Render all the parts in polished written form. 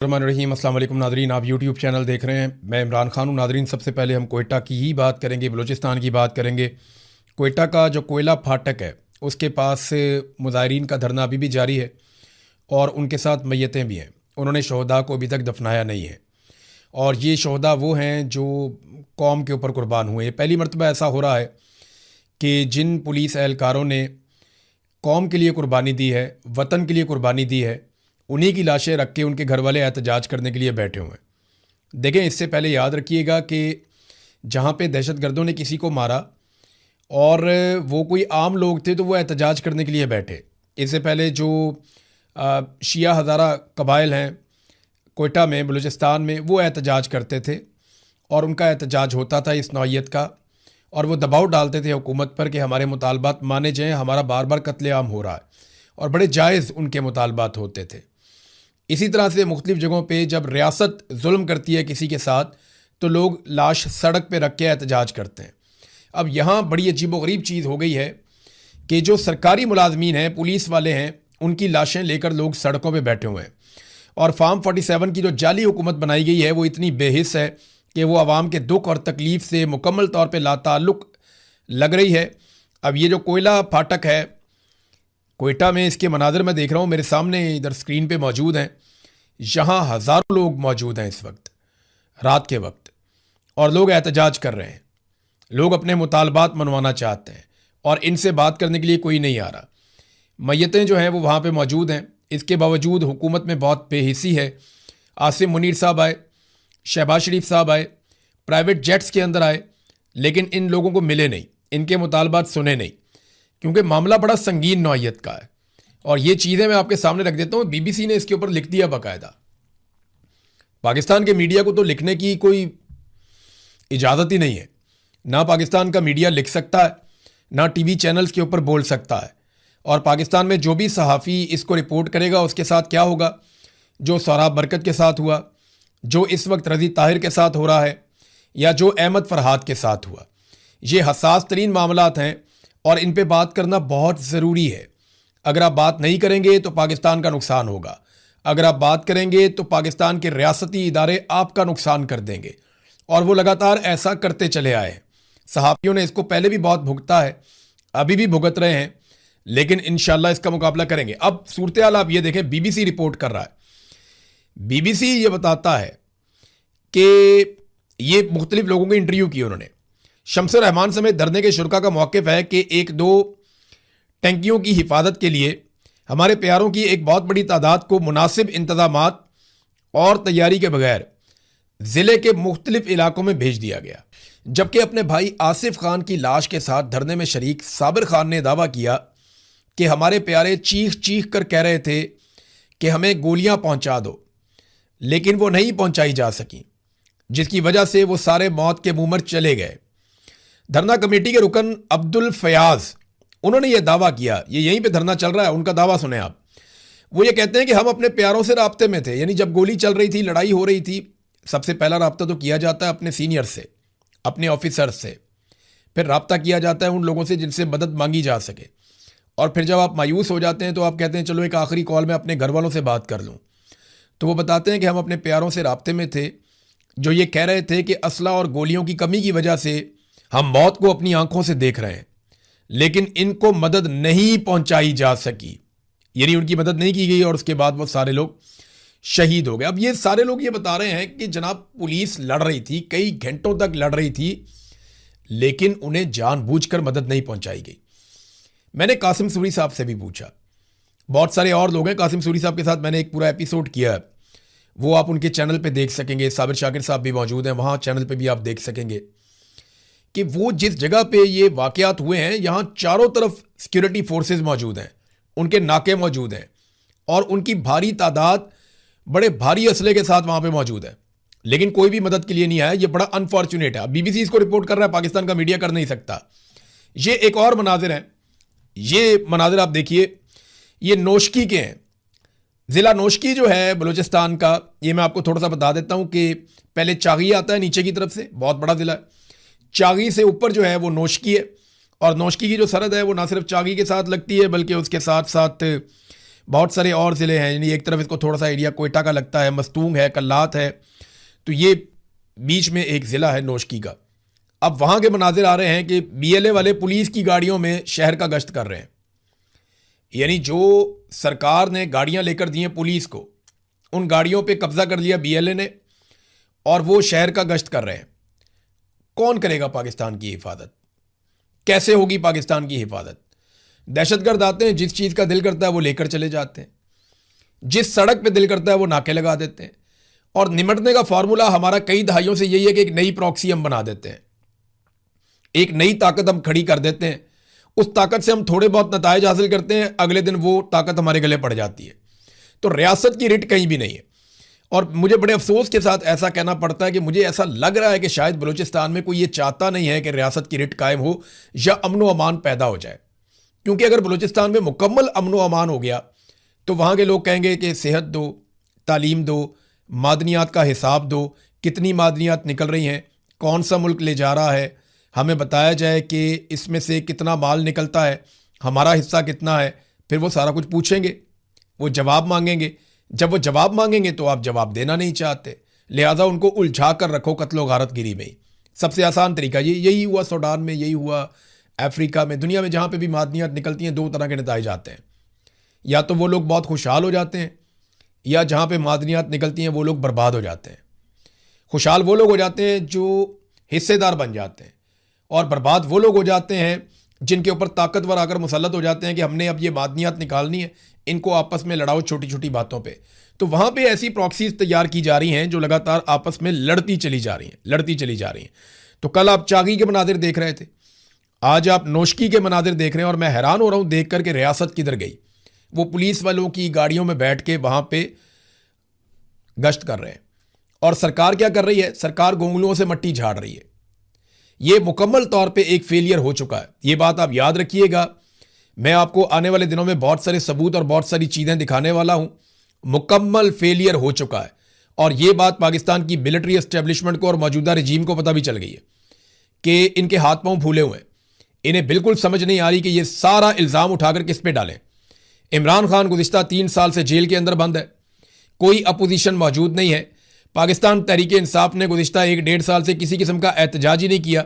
रहीम अस्सलाम वालेकुम नादरीन, आप यूट्यूब चैनल देख रहे हैं। मैं इमरान खान हूँ। नादरीन, सबसे पहले हम कोयटा की ही बात करेंगे, बलूचिस्तान की बात करेंगे। कोयटा का जो कोयला फाटक है उसके पास से मुजाहिरीन का धरना अभी भी जारी है और उनके साथ मैयतें भी हैं। उन्होंने शहदा को अभी तक दफनाया नहीं है और ये शहदा वो हैं जो कौम के ऊपर कुर्बान हुए। पहली मरतबा ऐसा हो रहा है कि जिन पुलिस एहलकारों ने कौम के लिए कुर्बानी दी है, वतन के लिए कुर्बानी दी है, उन्हीं की लाशें रख के उनके घर वाले एहतजाज करने के लिए बैठे हुए हैं। देखें, इससे पहले याद रखिएगा कि जहाँ पे दहशतगर्दों ने किसी को मारा और वो कोई आम लोग थे तो वो एहतजाज करने के लिए बैठे। इससे पहले जो शिया हज़ारा कबाइल हैं कोयटा में, बलूचिस्तान में, वो एहतजाज करते थे और उनका एहतजाज होता था इस नौइयत का, और वो दबाव डालते थे हुकूमत पर कि हमारे मुतालबात माने जाएँ, हमारा बार बार कत्लेआम हो रहा है, और बड़े जायज़ उनके मुतालबात होते थे। इसी तरह से मुख्तलिफ़ जगहों पे जब रियासत जुल्म करती है किसी के साथ तो लोग लाश सड़क पे रख के एहतजाज करते हैं। अब यहाँ बड़ी अजीबोगरीब चीज़ हो गई है कि जो सरकारी मुलाजमीन हैं, पुलिस वाले हैं, उनकी लाशें लेकर लोग सड़कों पे बैठे हुए हैं। और फार्म 47 की जो जाली हुकूमत बनाई गई है वो इतनी बेहिस है कि वो आवाम के दुख और तकलीफ़ से मुकम्मल तौर पर लाताल्लुक़ लग रही है। अब ये जो कोयला फाटक है कोयटा में, इसके मनाज़र मैं देख रहा हूँ, मेरे सामने इधर स्क्रीन पे मौजूद हैं। यहाँ हज़ारों लोग मौजूद हैं इस वक्त, रात के वक्त, और लोग एहतजाज कर रहे हैं। लोग अपने मुतालबात मनवाना चाहते हैं और इनसे बात करने के लिए कोई नहीं आ रहा। मैयतें जो हैं वो वहाँ पे मौजूद हैं। इसके बावजूद हुकूमत में बहुत बेहिसी है। आसिम मुनीर साहब आए, शहबाज शरीफ साहब आए, प्राइवेट जेट्स के अंदर आए, लेकिन इन लोगों को मिले नहीं, इनके मुतालबात सुने नहीं, क्योंकि मामला बड़ा संगीन नौइयत का है। और ये चीज़ें मैं आपके सामने रख देता हूँ। बीबीसी ने इसके ऊपर लिख दिया बाकायदा। पाकिस्तान के मीडिया को तो लिखने की कोई इजाज़त ही नहीं है। ना पाकिस्तान का मीडिया लिख सकता है, ना टीवी चैनल्स के ऊपर बोल सकता है। और पाकिस्तान में जो भी सहाफ़ी इसको रिपोर्ट करेगा उसके साथ क्या होगा, जो सौराब बरकत के साथ हुआ, जो इस वक्त रज़ी ताहिर के साथ हो रहा है, या जो अहमद फरहाद के साथ हुआ। ये हसास तरीन मामलात हैं और इन पर बात करना बहुत ज़रूरी है। अगर आप बात नहीं करेंगे तो पाकिस्तान का नुकसान होगा। अगर आप बात करेंगे तो पाकिस्तान के रियासती इदारे आपका नुकसान कर देंगे, और वो लगातार ऐसा करते चले आए हैं। सहाफ़ियों ने इसको पहले भी बहुत भुगता है, अभी भी भुगत रहे हैं, लेकिन इंशाल्लाह इसका मुकाबला करेंगे। अब सूरत हाल आप ये देखें, बीबीसी रिपोर्ट कर रहा है। बीबीसी ये बताता है कि ये मुख्तलिफ लोगों के इंटरव्यू किए उन्होंने। शम्स रहमान समेत धरने के शुरका का मौक़िफ़ है कि एक दो टैंकियों की हिफाजत के लिए हमारे प्यारों की एक बहुत बड़ी तादाद को मुनासिब इंतजामात और तैयारी के बगैर ज़िले के मुख्तलिफ इलाकों में भेज दिया गया। जबकि अपने भाई आसिफ खान की लाश के साथ धरने में शरीक साबिर खान ने दावा किया कि हमारे प्यारे चीख चीख कर कह रहे थे कि हमें गोलियां पहुंचा दो, लेकिन वो नहीं पहुंचाई जा सकी, जिसकी वजह से वो सारे मौत के मुंह में चले गए। धरना कमेटी के रुकन अब्दुल फयाज, उन्होंने ये दावा किया, ये यहीं पे धरना चल रहा है, उनका दावा सुने आप। वो ये कहते हैं कि हम अपने प्यारों से राब्ते में थे। यानी जब गोली चल रही थी, लड़ाई हो रही थी, सबसे पहला राब्ता तो किया जाता है अपने सीनियर से, अपने ऑफिसर से, फिर राब्ता किया जाता है उन लोगों से जिनसे मदद मांगी जा सके, और फिर जब आप मायूस हो जाते हैं तो आप कहते हैं चलो एक आखिरी कॉल में अपने घर वालों से बात कर लूँ। तो वो बताते हैं कि हम अपने प्यारों से राब्ते में थे, जो ये कह रहे थे कि असला और गोलियों की कमी की वजह से हम मौत को अपनी आंखों से देख रहे हैं, लेकिन इनको मदद नहीं पहुंचाई जा सकी। यानी उनकी मदद नहीं की गई और उसके बाद वो सारे लोग शहीद हो गए। अब ये सारे लोग ये बता रहे हैं कि जनाब पुलिस लड़ रही थी, कई घंटों तक लड़ रही थी, लेकिन उन्हें जानबूझकर मदद नहीं पहुंचाई गई। मैंने कासिम सूरी साहब से भी पूछा, बहुत सारे और लोग हैं, कासिम सूरी साहब के साथ मैंने एक पूरा एपिसोड किया है, वो आप उनके चैनल पर देख सकेंगे। साबिर शाकिर साहब भी मौजूद हैं, वहाँ चैनल पर भी आप देख सकेंगे कि वो जिस जगह पे ये वाकयात हुए हैं, यहाँ चारों तरफ सिक्योरिटी फोर्सेस मौजूद हैं, उनके नाके मौजूद हैं, और उनकी भारी तादाद बड़े भारी असले के साथ वहाँ पे मौजूद है, लेकिन कोई भी मदद के लिए नहीं आया। ये बड़ा अनफॉर्चुनेट है। बीबीसी इसको रिपोर्ट कर रहा है, पाकिस्तान का मीडिया कर नहीं सकता। ये एक और मनाजिर है, ये मनाजिर आप देखिए, ये नोशकी के हैं। ज़िला नोशकी जो है बलूचिस्तान का, ये मैं आपको थोड़ा सा बता देता हूँ कि पहले चागी आता है नीचे की तरफ से, बहुत बड़ा ज़िला है। चागी से ऊपर जो है वो नोशकी है, और नोशकी की जो सरहद है वो ना सिर्फ चागी के साथ लगती है बल्कि उसके साथ साथ बहुत सारे और ज़िले हैं, यानी एक तरफ इसको थोड़ा सा एरिया कोयटा का लगता है, मस्तूंग है, कल्लात है, तो ये बीच में एक ज़िला है नोशकी का। अब वहाँ के मनाजिर आ रहे हैं कि बीएलए वाले पुलिस की गाड़ियों में शहर का गश्त कर रहे हैं, यानी जो सरकार ने गाड़ियाँ लेकर दी हैं पुलिस को, उन गाड़ियों पे कब्जा कर लिया बीएलए ने और वो शहर का गश्त कर रहे हैं। कौन करेगा पाकिस्तान की हिफाजत? कैसे होगी पाकिस्तान की हिफाजत? दहशतगर्द आते हैं, जिस चीज़ का दिल करता है वो लेकर चले जाते हैं, जिस सड़क पे दिल करता है वो नाके लगा देते हैं। और निमटने का फार्मूला हमारा कई दहाइयों से यही है कि एक नई प्रॉक्सी हम बना देते हैं, एक नई ताकत हम खड़ी कर देते हैं, उस ताकत से हम थोड़े बहुत नताइज हासिल करते हैं, अगले दिन वो ताकत हमारे गले पड़ जाती है। तो रियासत की रिट कहीं भी नहीं है। और मुझे बड़े अफसोस के साथ ऐसा कहना पड़ता है कि मुझे ऐसा लग रहा है कि शायद बलूचिस्तान में कोई ये चाहता नहीं है कि रियासत की रिट कायम हो या अमन व अमान पैदा हो जाए, क्योंकि अगर बलूचिस्तान में मुकम्मल अमन व अमान हो गया तो वहाँ के लोग कहेंगे कि सेहत दो, तालीम दो, मादनियात का हिसाब दो, कितनी मादनियात निकल रही हैं, कौन सा मुल्क ले जा रहा है, हमें बताया जाए कि इसमें से कितना माल निकलता है, हमारा हिस्सा कितना है। फिर वो सारा कुछ पूछेंगे, वो जवाब मांगेंगे। जब वो जवाब मांगेंगे तो आप जवाब देना नहीं चाहते, लिहाजा उनको उलझा कर रखो कत्लो गारतगिरी में ही। सबसे आसान तरीका यही हुआ सूडान में, यही हुआ अफ्रीका में, दुनिया में जहाँ पे भी मादनियात निकलती हैं दो तरह के नतीजे आते हैं, या तो वो लोग बहुत खुशहाल हो जाते हैं, या जहाँ पे मादनियात निकलती हैं वो लोग बर्बाद हो जाते हैं। खुशहाल वो लोग हो जाते हैं जो हिस्सेदार बन जाते हैं, और बर्बाद वो लोग हो जाते हैं जिनके ऊपर ताकतवर आकर मुसल्लत हो जाते हैं कि हमने अब ये मादनियात निकालनी है, इनको आपस में लड़ाओ छोटी छोटी बातों पे। तो वहाँ पे ऐसी प्रॉक्सीज तैयार की जा रही हैं जो लगातार आपस में लड़ती चली जा रही हैं। तो कल आप चागी के मनाजिर देख रहे थे, आज आप नोशकी के मनाजिर देख रहे हैं, और मैं हैरान हो रहा हूँ देख कर के रियासत किधर गई। वो पुलिस वालों की गाड़ियों में बैठ के वहाँ पे गश्त कर रहे हैं, और सरकार क्या कर रही है? सरकार गोंगलुओं से मट्टी झाड़ रही है। ये मुकम्मल तौर पे एक फेलियर हो चुका है, ये बात आप याद रखिएगा। मैं आपको आने वाले दिनों में बहुत सारे सबूत और बहुत सारी चीज़ें दिखाने वाला हूं। मुकम्मल फेलियर हो चुका है, और ये बात पाकिस्तान की मिलिट्री एस्टेब्लिशमेंट को और मौजूदा रजीम को पता भी चल गई है कि इनके हाथ पांव फूले हुए हैं। इन्हें बिल्कुल समझ नहीं आ रही कि ये सारा इल्ज़ाम उठाकर किस पे डालें। इमरान खान गुज़िश्ता 3 साल से जेल के अंदर बंद है, कोई अपोजिशन मौजूद नहीं है। पाकिस्तान तहरीक इंसाफ ने गुज़िश्ता 1-1.5 साल से किसी किस्म का एहतजाज ही नहीं किया,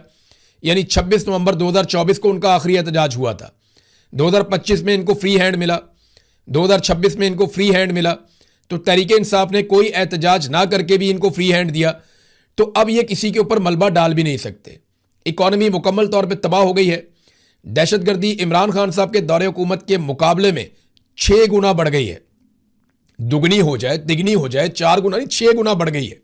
यानी 26 नवंबर 2024 को उनका आखिरी एहतजाज हुआ था। 2025 में इनको फ्री हैंड मिला, 2026 में इनको फ्री हैंड मिला, तो तहरीक इंसाफ ने कोई एहतजाज ना करके भी इनको फ्री हैंड दिया। तो अब ये किसी के ऊपर मलबा डाल भी नहीं सकते। इकॉनमी मुकम्मल तौर पे तबाह हो गई है। दहशतगर्दी इमरान खान साहब के दौरे हुकूमत के मुकाबले में 6 गुना बढ़ गई है, दुगनी हो जाए, तिगनी हो जाए, 4 गुना नहीं, 6 गुना बढ़ गई है,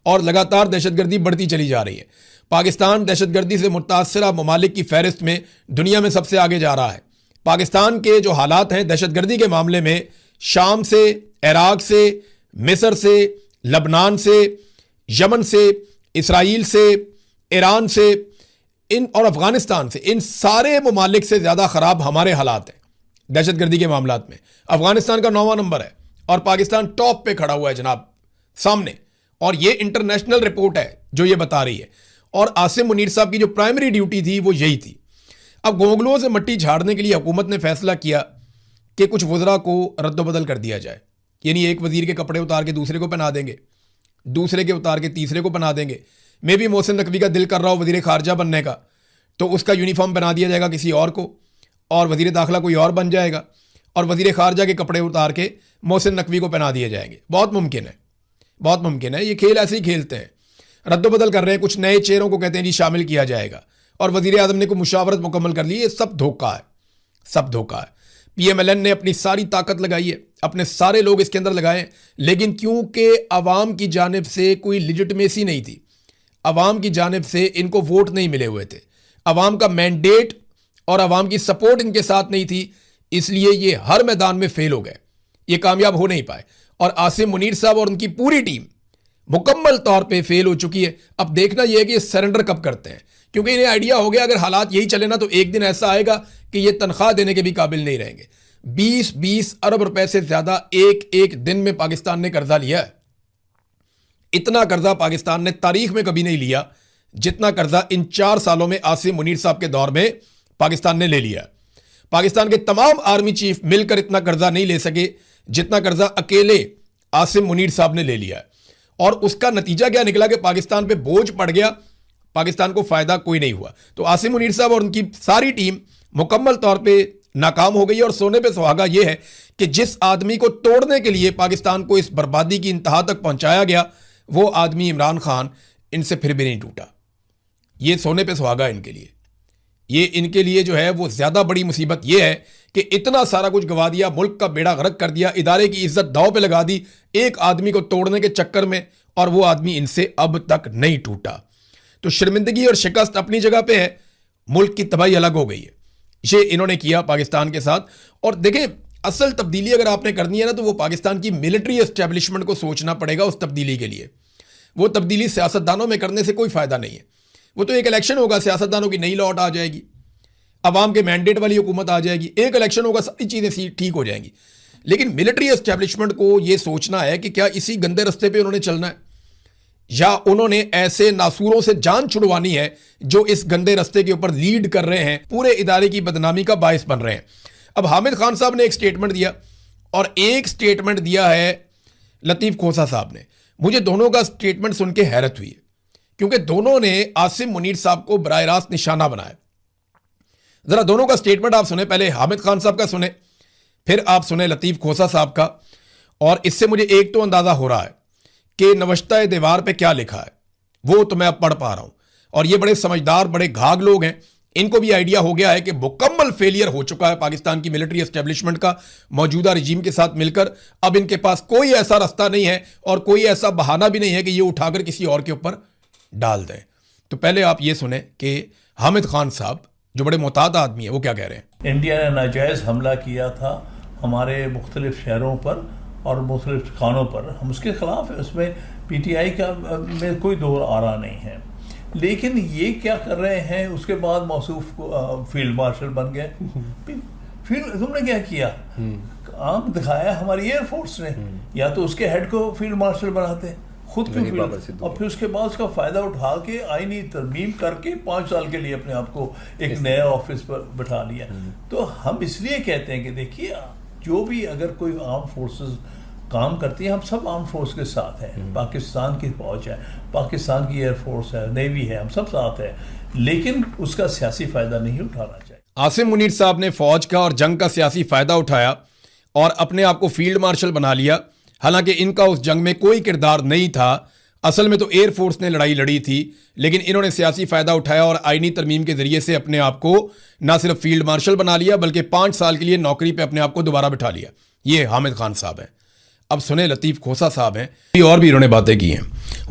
और लगातार दहशतगर्दी बढ़ती चली जा रही है। पाकिस्तान दहशतगर्दी से मुतासरा ममालिक की फहरिस्त में दुनिया में सबसे आगे जा रहा है। पाकिस्तान के जो हालात हैं दहशतगर्दी के मामले में, शाम से, इराक से, मिस्र से, लबनान से, यमन से, इसराइल से, ईरान से, इन और अफगानिस्तान से, इन सारे ममालिक से ज़्यादा ख़राब हमारे हालात हैं दहशतगर्दी के मामलात में। अफगानिस्तान का 9वां नंबर है और पाकिस्तान टॉप पे खड़ा हुआ है जनाब सामने, और ये इंटरनेशनल रिपोर्ट है जो ये बता रही है। और आसिम मुनीर साहब की जो प्राइमरी ड्यूटी थी वो यही थी। अब गोंगलुओं से मट्टी झाड़ने के लिए हुकूमत ने फैसला किया कि कुछ वज़रा को रद्दबदल कर दिया जाए, यानी एक वज़ीर के कपड़े उतार के दूसरे को पहना देंगे, दूसरे के उतार के तीसरे को पहना देंगे। मे भी मोहसिन नकवी का दिल कर रहा हो वज़ीर ख़ारजा बनने का, तो उसका यूनिफॉर्म बना दिया जाएगा किसी और को, और वज़ीर दाखिला कोई और बन जाएगा, और वज़ीर ख़ारजा के कपड़े उतार के मोहसिन नकवी को पहना दिए जाएंगे। बहुत मुमकिन है, बहुत मुमकिन है। ये खेल ऐसे ही खेलते हैं, रद्दबदल कर रहे हैं, कुछ नए चेहरों को कहते हैं जी शामिल किया जाएगा, और वज़ीर आज़म ने कोई मुशावरत मुकम्मल कर ली। ये सब धोखा है, सब धोखा है। PMLN ने अपनी सारी ताकत लगाई है, अपने सारे लोग इसके अंदर लगाए, लेकिन क्योंकि अवाम की जानिब से कोई लिजिटमेसी नहीं थी, अवाम की जानिब से इनको वोट नहीं मिले हुए थे, अवाम का मैंडेट और अवाम की सपोर्ट इनके साथ नहीं थी, इसलिए ये हर मैदान में फेल हो गए, ये कामयाब हो नहीं पाए। और आसिम मुनीर साहब और उनकी पूरी टीम मुकम्मल तौर पे फेल हो चुकी है। अब देखना यह है कि ये सरेंडर कब करते हैं, क्योंकि इन्हें आइडिया हो गया अगर हालात यही चले ना तो एक दिन ऐसा आएगा कि ये तनख्वाह देने के भी काबिल नहीं रहेंगे। 20-20 अरब रुपए से ज्यादा एक एक दिन में पाकिस्तान ने कर्जा लिया है। इतना कर्जा पाकिस्तान ने तारीख में कभी नहीं लिया जितना कर्जा इन 4 सालों में आसिम मुनीर साहब के दौर में पाकिस्तान ने ले लिया। पाकिस्तान के तमाम आर्मी चीफ मिलकर इतना कर्जा नहीं ले सके जितना कर्जा अकेले आसिम मुनीर साहब ने ले लिया है। और उसका नतीजा क्या निकला कि पाकिस्तान पे बोझ पड़ गया, पाकिस्तान को फायदा कोई नहीं हुआ। तो आसिम मुनीर साहब और उनकी सारी टीम मुकम्मल तौर पे नाकाम हो गई। और सोने पे सुहागा यह है कि जिस आदमी को तोड़ने के लिए पाकिस्तान को इस बर्बादी की इंतहा तक पहुंचाया गया, वो आदमी इमरान खान इनसे फिर भी नहीं टूटा। ये सोने पे सुहागा इनके लिए। ये इनके लिए जो है वो ज्यादा बड़ी मुसीबत ये है कि इतना सारा कुछ गवा दिया, मुल्क का बेड़ा गर्क कर दिया, इदारे की इज्जत दांव पे लगा दी एक आदमी को तोड़ने के चक्कर में, और वो आदमी इनसे अब तक नहीं टूटा। तो शर्मिंदगी और शिकस्त अपनी जगह पे है, मुल्क की तबाही अलग हो गई है। ये इन्होंने किया पाकिस्तान के साथ। और देखें, असल तब्दीली अगर आपने करनी है ना, तो वो पाकिस्तान की मिलिट्री एस्टेब्लिशमेंट को सोचना पड़ेगा उस तब्दीली के लिए। वो तब्दीली सियासतदानों में करने से कोई फायदा नहीं है। वो तो एक इलेक्शन होगा, सियासतदानों की नई लौट आ जाएगी, अवाम के मैंडेट वाली हुकूमत आ जाएगी, एक इलेक्शन होगा, सारी चीज़ें ठीक हो जाएंगी। लेकिन मिलिट्री एस्टेब्लिशमेंट को ये सोचना है कि क्या इसी गंदे रस्ते पे उन्होंने चलना है, या उन्होंने ऐसे नासूरों से जान छुड़वानी है जो इस गंदे रस्ते के ऊपर लीड कर रहे हैं, पूरे इदारे की बदनामी का बायस बन रहे हैं। अब हामिद खान साहब ने एक स्टेटमेंट दिया, और एक स्टेटमेंट दिया है लतीफ़ खोसा साहब ने। मुझे दोनों का स्टेटमेंट सुन के हैरत हुई है, क्योंकि दोनों ने आसिम मुनीर साहब को बराह रास्त निशाना बनाया। जरा दोनों का स्टेटमेंट आप सुने, पहले हामिद खान साहब का सुने, फिर आप सुने लतीफ़ खोसा साहब का। और इससे मुझे एक तो अंदाजा हो रहा है कि नवश्ता दीवार पे क्या लिखा है वो तो मैं अब पढ़ पा रहा हूं। और ये बड़े समझदार, बड़े घाघ लोग हैं, इनको भी आइडिया हो गया है कि मुकम्मल फेलियर हो चुका है पाकिस्तान की मिलिट्री एस्टेब्लिशमेंट का मौजूदा रजीम के साथ मिलकर। अब इनके पास कोई ऐसा रास्ता नहीं है और कोई ऐसा बहाना भी नहीं है कि ये उठाकर किसी और के ऊपर डाल दें। तो पहले आप ये सुने कि हामिद खान साहब, जो बड़े मोहतात आदमी है, वो क्या कह रहे हैं। इंडिया ने नाजायज़ हमला किया था हमारे मुख्तलिफ शहरों पर और मुख्तलिफ ठिकानों पर, हम उसके खिलाफ है, उसमें PTI का में कोई दो आरा नहीं है। लेकिन ये क्या कर रहे हैं, उसके बाद मौसूफ को फील्ड मार्शल बन गए। तुमने क्या किया, आम दिखाया हमारी एयरफोर्स ने, या तो उसके हेड को फील्ड मार्शल बनाते खुद क्यों फील्ड, और फिर उसके बाद उसका फायदा उठा के आईनी तरमीम करके 5 साल के लिए अपने आप को एक नया ऑफिस पर बैठा लिया। तो हम इसलिए कहते हैं कि देखिए, जो भी अगर कोई आर्म फोर्सेस काम करती है, हम सब आर्म फोर्स के साथ हैं। पाकिस्तान की फौज है, पाकिस्तान की एयरफोर्स है, नेवी है, हम सब साथ हैं, लेकिन उसका सियासी फायदा नहीं उठाना चाहिए। आसिम मुनीर साहब ने फौज का और जंग का सियासी फायदा उठाया और अपने आप को फील्ड मार्शल बना लिया। हालांकि इनका उस जंग में कोई किरदार नहीं था, असल में तो एयरफोर्स ने लड़ाई लड़ी थी, लेकिन इन्होंने सियासी फायदा उठाया और आईनी तरमीम के जरिए से अपने आप को ना सिर्फ फील्ड मार्शल बना लिया, बल्कि 5 साल के लिए नौकरी पे अपने आप को दोबारा बिठा लिया। ये हामिद खान साहब हैं। अब सुने लतीफ़ खोसा साहब हैं, और भी इन्होंने बातें की हैं,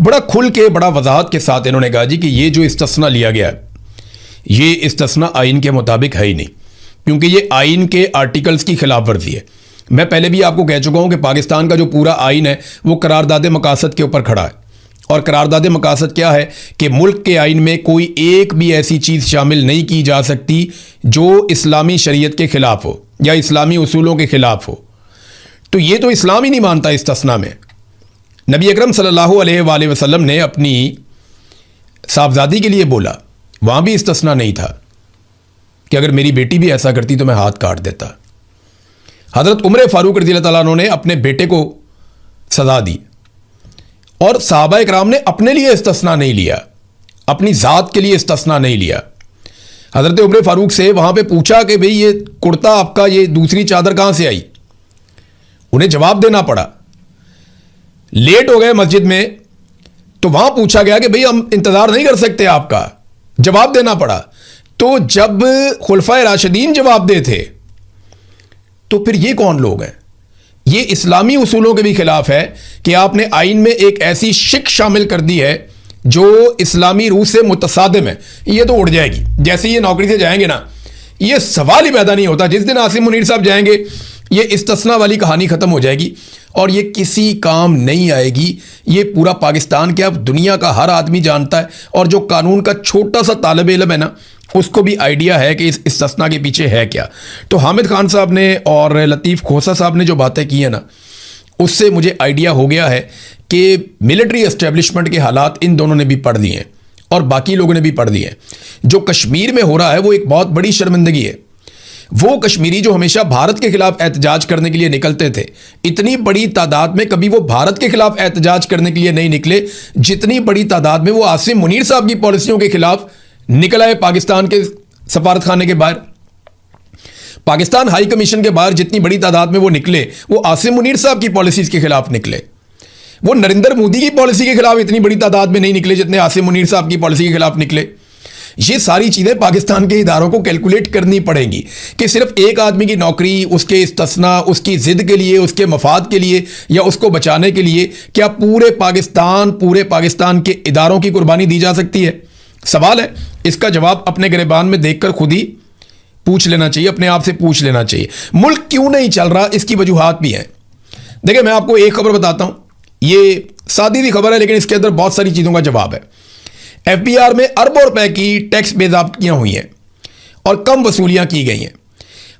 बड़ा खुल के, बड़ा वजाहत के साथ इन्होंने कहा जी कि ये जो इस्तिस्ना लिया गया है, ये इस्तिस्ना आइन के मुताबिक है ही नहीं, क्योंकि ये आइन के आर्टिकल्स की खिलाफ वर्जी है। मैं पहले भी आपको कह चुका हूं कि पाकिस्तान का जो पूरा आइन है वो करारदाद मकासद के ऊपर खड़ा है। और करारदाद मकासद क्या है कि मुल्क के आइन में कोई एक भी ऐसी चीज़ शामिल नहीं की जा सकती जो इस्लामी शरीयत के ख़िलाफ़ हो या इस्लामी उसूलों के ख़िलाफ़ हो। तो ये तो इस्लाम ही नहीं मानता इस्तिस्ना में। नबी अकरम सल्लल्लाहु अलैहि वसल्लम ने अपनी साहबजादी के लिए बोला, वहाँ भी इस्तिस्ना नहीं था कि अगर मेरी बेटी भी ऐसा करती तो मैं हाथ काट देता। हज़रत उमर फ़ारूक रज़ियल्लाहु ताला अन्हु ने अपने बेटे को सज़ा दी, और सहाबा इकराम ने अपने लिए इस्तिस्ना नहीं लिया, अपनी ज़ात के लिए इस्तिस्ना नहीं लिया। हज़रत उमर फ़ारूक से वहाँ पे पूछा कि भाई ये कुर्ता आपका, ये दूसरी चादर कहाँ से आई? उन्हें जवाब देना पड़ा। लेट हो गए मस्जिद में, तो वहाँ पूछा गया कि भाई हम इंतज़ार नहीं कर सकते आपका, जवाब देना पड़ा। तो जब खुलफाए राशिदीन जवाब दे थे, तो फिर ये कौन लोग हैं? ये इस्लामी उसूलों के भी खिलाफ है कि आपने आइन में एक ऐसी शिक शामिल कर दी है जो इस्लामी रूह से मुतसादिम है। ये तो उड़ जाएगी जैसे ये नौकरी से जाएंगे ना, ये सवाल ही पैदा नहीं होता। जिस दिन आसिम मुनीर साहब जाएंगे, ये इस्तिस्ना वाली कहानी ख़त्म हो जाएगी और ये किसी काम नहीं आएगी। ये पूरा पाकिस्तान क्या, दुनिया का हर आदमी जानता है, और जो कानून का छोटा सा तालिब इल्म है ना, उसको भी आइडिया है कि इस इस्तिस्ना के पीछे है क्या। तो हामिद खान साहब ने और लतीफ़ खोसा साहब ने जो बातें की हैं ना, उससे मुझे आइडिया हो गया है कि मिलिट्री एस्टेब्लिशमेंट के हालात इन दोनों ने भी पढ़ लिए हैं और बाकी लोगों ने भी पढ़ लिए हैं। जो कश्मीर में हो रहा है वो एक बहुत बड़ी शर्मिंदगी है। वो कश्मीरी जो हमेशा भारत के खिलाफ एहतजाज करने के लिए निकलते थे, इतनी बड़ी तादाद में कभी वो भारत के खिलाफ एहतजाज करने के लिए नहीं निकले जितनी बड़ी तादाद में वो आसिम मुनीर साहब की पॉलिसियों के खिलाफ निकला है। पाकिस्तान के सफारत खाने के बाहर, पाकिस्तान हाई कमीशन के बाहर जितनी बड़ी तादाद में वो निकले, वो आसिम मुनीर साहब की पॉलिसीज के खिलाफ निकले। वो नरेंद्र मोदी की पॉलिसी के खिलाफ इतनी बड़ी तादाद में नहीं निकले जितने आसिम मुनीर साहब की पॉलिसी के खिलाफ निकले। ये सारी चीजें पाकिस्तान के इदारों को कैलकुलेट करनी पड़ेंगी कि सिर्फ एक आदमी की नौकरी, उसके इस्तिस्ना, उसकी जिद के लिए, उसके मफाद के लिए या उसको बचाने के लिए क्या पूरे पाकिस्तान के इदारों की कुर्बानी दी जा सकती है? सवाल है, इसका जवाब अपने गिरबान में देखकर खुद ही पूछ लेना चाहिए, अपने आप से पूछ लेना चाहिए। मुल्क क्यों नहीं चल रहा, इसकी वजूहात भी हैं। देखिए, मैं आपको एक खबर बताता हूं, ये सादी सी खबर है लेकिन इसके अंदर बहुत सारी चीजों का जवाब है। एफबीआर में अरबों रुपए की टैक्स बेज़ाब्तियां हुई हैं और कम वसूलियां की गई हैं।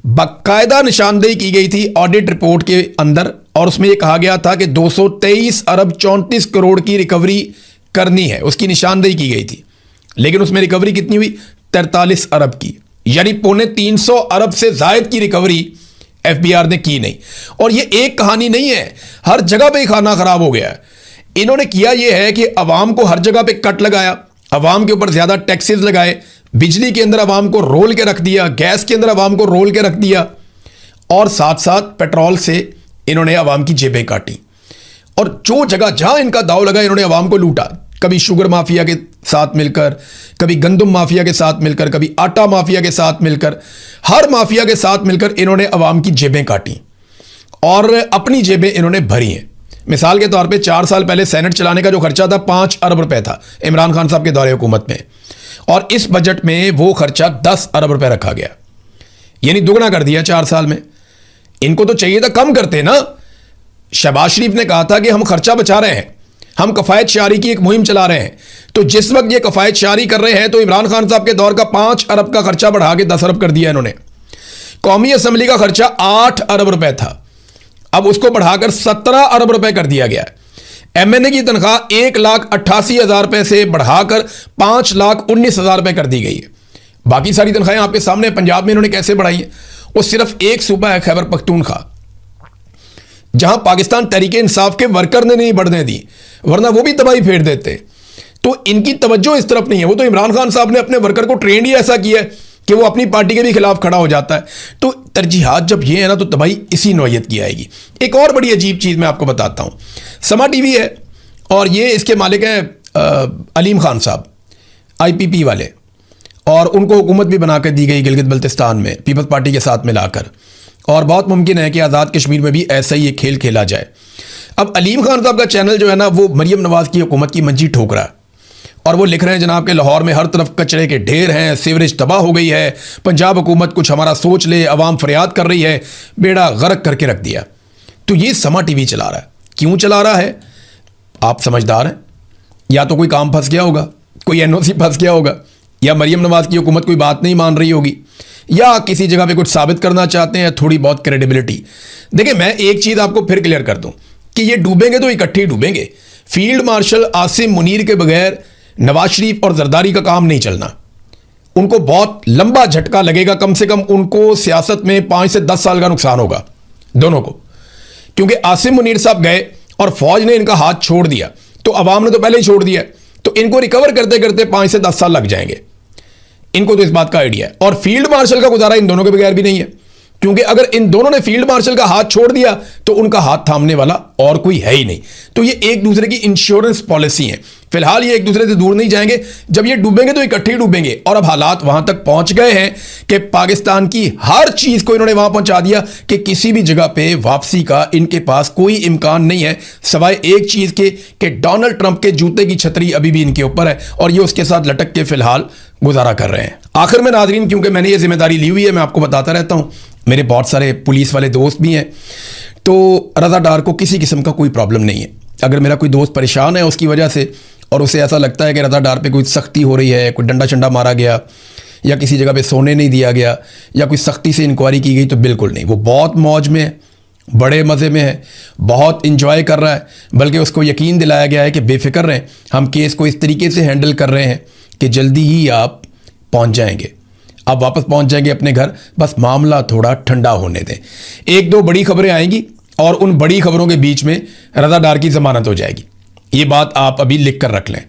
बाकायदा निशानदेही की गई थी ऑडिट रिपोर्ट के अंदर और उसमें यह कहा गया था कि 223 अरब 34 करोड़ की रिकवरी करनी है, उसकी निशानदेही की गई थी। लेकिन उसमें रिकवरी कितनी हुई? 43 अरब की, यानी 350 अरब से जायद की रिकवरी एफबीआर ने की नहीं। और यह एक कहानी नहीं है, हर जगह पे खाना खराब हो गया है। इन्होंने किया यह है कि अवाम को हर जगह पे कट लगाया, अवाम के ऊपर ज्यादा टैक्सेस लगाए, बिजली के अंदर अवाम को रोल के रख दिया, गैस के अंदर अवाम को रोल के रख दिया और साथ साथ पेट्रोल से इन्होंने अवाम की जेबें काटी। और जो जगह जहां इनका दाव लगा इन्होंने अवाम को लूटा। कभी शुगर माफिया के साथ मिलकर, कभी गंदम माफिया के साथ मिलकर, कभी आटा माफिया के साथ मिलकर, हर माफिया के साथ मिलकर इन्होंने अवाम की जेबें काटी और अपनी जेबें इन्होंने भरी हैं। मिसाल के तौर पे 4 साल पहले सेनेट चलाने का जो खर्चा था 5 अरब रुपए था इमरान खान साहब के दौरे हुकूमत में, और इस बजट में वो खर्चा 10 अरब रुपए रखा गया, यानी दुगना कर दिया 4 साल में। इनको तो चाहिए था कम करते ना। शहबाज शरीफ ने कहा था कि हम खर्चा बचा रहे हैं, हम कफायत शारी की एक मुहिम चला रहे हैं। तो जिस वक्त ये कफायत शारी कर रहे हैं तो इमरान खान साहब के दौर का 5 अरब का खर्चा बढ़ा के 10 अरब कर दिया इन्होंने। कौमी असम्बली का खर्चा 8 अरब रुपए था, अब उसको बढ़ाकर 17 अरब रुपए कर दिया गया है। एमएनए की तनख्वाह 1,88,000 रुपए से बढ़ाकर 5,19,000 रुपए कर दी गई है। बाकी सारी तनख्वाहें आपके सामने। पंजाब में इन्होंने कैसे बढ़ाई है? वो सिर्फ एक सूबा है खैबर पख्तूनख्वा, जहां पाकिस्तान तहरीक इंसाफ के वर्कर ने नहीं बढ़ने दी, वरना वो भी तबाही फेर देते। तो इनकी तवज्जो इस तरफ नहीं है। वो तो इमरान खान साहब ने अपने वर्कर को ट्रेंड ही ऐसा किया है कि वो अपनी पार्टी के भी खिलाफ खड़ा हो जाता है। तो तरजीहात जब ये है ना तो तबाही इसी नौयत की आएगी। एक और बड़ी अजीब चीज़ मैं आपको बताता हूँ। समा टीवी है और ये इसके मालिक हैं अलीम खान साहब, आईपीपी वाले, और उनको हुकूमत भी बना कर दी गई गिलगित बल्तिस्तान में पीपल्स पार्टी के साथ मिलाकर। और बहुत मुमकिन है कि आज़ाद कश्मीर में भी ऐसा ही एक खेल खेला जाए। अब अलीम खान साहब का चैनल जो है ना वो मरियम नवाज की हुकूमत की मंजी ठोक रहा है और वो लिख रहे हैं जनाब के लाहौर में हर तरफ कचरे के ढेर हैं, सीवरेज तबाह हो गई है, पंजाब हुकूमत कुछ हमारा सोच ले, अवाम फरियाद कर रही है, बेड़ा गर्क करके रख दिया। तो ये समा टीवी चला रहा है। क्यों चला रहा है? आप समझदार हैं, या तो कोई काम फंस गया होगा, कोई एनओसी फंस गया होगा, या मरियम नवाज की हुकूमत कोई बात नहीं मान रही होगी, या किसी जगह पे कुछ साबित करना चाहते हैं, थोड़ी बहुत क्रेडिबिलिटी। देखिए, मैं एक चीज़ आपको फिर क्लियर कर दूं कि ये डूबेंगे तो इकट्ठे ही डूबेंगे। फील्ड मार्शल आसिम मुनीर के बगैर नवाज शरीफ और जरदारी का काम नहीं चलना। उनको बहुत लंबा झटका लगेगा, कम से कम उनको सियासत में 5 से 10 साल का नुकसान होगा दोनों को, क्योंकि आसिम मुनीर साहब गए और फौज ने इनका हाथ छोड़ दिया, तो अवाम ने तो पहले ही छोड़ दिया, तो इनको रिकवर करते करते 5 से 10 साल लग जाएंगे। इनको तो इस बात का आइडिया है। और फील्ड मार्शल का गुजारा इन दोनों के बगैर भी नहीं है, क्योंकि अगर इन दोनों ने फील्ड मार्शल का हाथ छोड़ दिया तो उनका हाथ थामने वाला और कोई है ही नहीं। तो ये एक दूसरे की इंश्योरेंस पॉलिसी है। फिलहाल ये एक दूसरे से दूर नहीं जाएंगे, जब ये डूबेंगे तो इकट्ठे ही डूबेंगे। और अब हालात वहां तक पहुंच गए हैं कि पाकिस्तान की हर चीज को इन्होंने वहां पहुंचा दिया कि किसी भी जगह पे वापसी का इनके पास कोई इम्कान नहीं है, सिवाय एक चीज के कि डोनाल्ड ट्रंप के जूते की छतरी अभी भी इनके ऊपर है और ये उसके साथ लटक के फिलहाल गुजारा कर रहे हैं। आखिर में नाजरीन, क्योंकि मैंने ये जिम्मेदारी ली हुई है, मैं आपको बताता रहता हूं, मेरे बहुत सारे पुलिस वाले दोस्त भी हैं, तो रज़ा डार को किसी किस्म का कोई प्रॉब्लम नहीं है। अगर मेरा कोई दोस्त परेशान है उसकी वजह से और उसे ऐसा लगता है कि रज़ा डार पे कोई सख्ती हो रही है, कोई डंडा शंडा मारा गया या किसी जगह पे सोने नहीं दिया गया या कोई सख्ती से इंक्वायरी की गई, तो बिल्कुल नहीं। वो बहुत मौज में है, बड़े मज़े में है, बहुत इंजॉय कर रहा है, बल्कि उसको यकीन दिलाया गया है कि बेफिक्र रहें, हम केस को इस तरीके से हैंडल कर रहे हैं कि जल्दी ही आप पहुंच जाएंगे। आप वापस पहुंच जाएंगे अपने घर, बस मामला थोड़ा ठंडा होने दें। एक दो बड़ी खबरें आएंगी और उन बड़ी खबरों के बीच में रज़ा डार की जमानत हो जाएगी। ये बात आप अभी लिख कर रख लें।